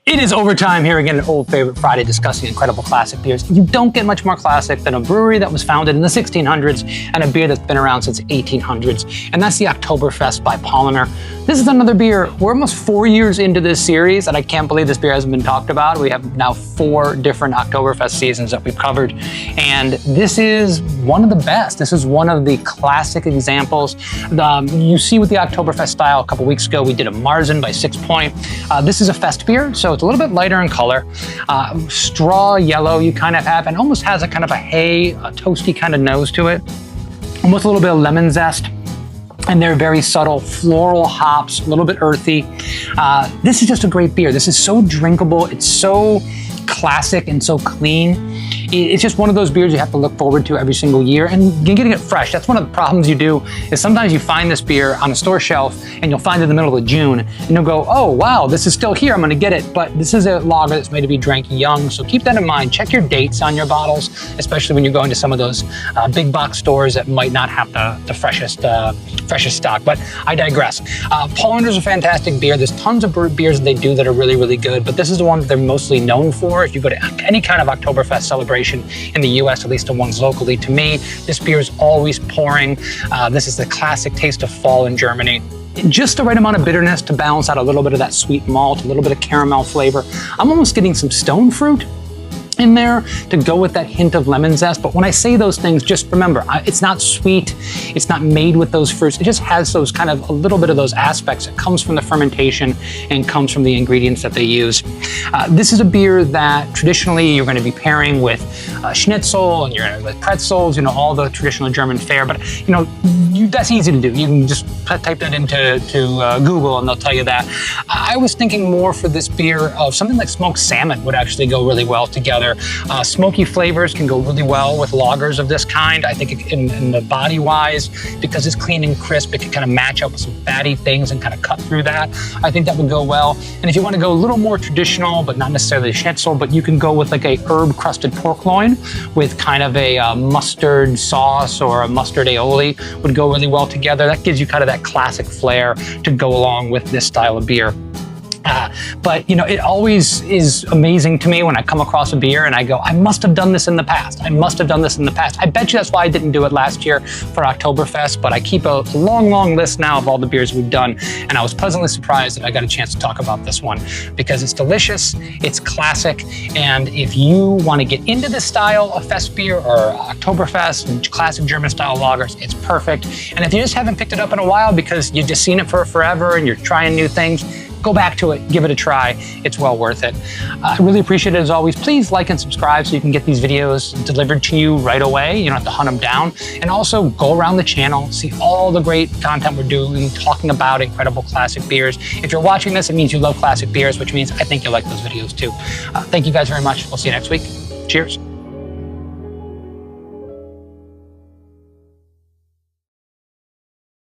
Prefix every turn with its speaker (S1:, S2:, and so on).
S1: It is overtime here again at Old Favorite Friday, discussing incredible classic beers. You don't get much more classic than a brewery that was founded in the 1600s and a beer that's been around since 1800s, and that's the Oktoberfest by Paulaner. This is another beer. We're almost 4 years into this series, and I can't believe this beer hasn't been talked about. We have now 4 different Oktoberfest seasons that we've covered, and this is one of the best. This is one of the classic examples. You see with the Oktoberfest style, a couple weeks ago, we did a Märzen by 6 Point. This is a fest beer, so it's a little bit lighter in color. Straw yellow you kind of have, and almost has a kind of a hay, a toasty kind of nose to it. Almost a little bit of lemon zest. And they're very subtle, floral hops, a little bit earthy. This is just a great beer. This is so drinkable. It's so classic and so clean. It's just one of those beers you have to look forward to every single year, and you're getting it fresh. That's one of the problems you do, is sometimes you find this beer on a store shelf and you'll find it in the middle of June and you'll go, oh wow, this is still here, I'm gonna get it. But this is a lager that's made to be drank young, so keep that in mind. Check your dates on your bottles, especially when you're going to some of those big box stores that might not have the freshest stock, but I digress. Paulaner's a fantastic beer. There's tons of beers that they do that are really, really good, but this is the one that they're mostly known for. If you go to any kind of Oktoberfest celebration in the US, at least the ones locally, to me, this beer is always pouring. This is the classic taste of fall in Germany. Just the right amount of bitterness to balance out a little bit of that sweet malt, a little bit of caramel flavor. I'm almost getting some stone fruit in there to go with that hint of lemon zest. But when I say those things, just remember, it's not sweet, it's not made with those fruits, it just has those kind of a little bit of those aspects. It comes from the fermentation and comes from the ingredients that they use. This is a beer that traditionally you're going to be pairing with schnitzel and with pretzels, all the traditional German fare, but that's easy to do. You can just type that into Google and they'll tell you that. I was thinking more for this beer of something like smoked salmon would actually go really well together. Smoky flavors can go really well with lagers of this kind. I think in the body wise, because it's clean and crisp, it can kind of match up with some fatty things and kind of cut through that. I think that would go well. And if you want to go a little more traditional, but not necessarily schnitzel, but you can go with like a herb crusted pork loin with kind of a mustard sauce or a mustard aioli would go really well together. That gives you kind of that classic flair to go along with this style of beer. But it always is amazing to me when I come across a beer and I go, I must have done this in the past. I must have done this in the past. I bet you that's why I didn't do it last year for Oktoberfest, but I keep a long list now of all the beers we've done. And I was pleasantly surprised that I got a chance to talk about this one because it's delicious, it's classic. And if you want to get into this style of fest beer or Oktoberfest, classic German style lagers, it's perfect. And if you just haven't picked it up in a while because you've just seen it for forever and you're trying new things, go back to it, give it a try. It's well worth it. I really appreciate it as always. Please like and subscribe so you can get these videos delivered to you right away. You don't have to hunt them down. And also go around the channel, see all the great content we're doing, talking about incredible classic beers. If you're watching this, it means you love classic beers, which means I think you'll like those videos too. Thank you guys very much. We'll see you next week. Cheers.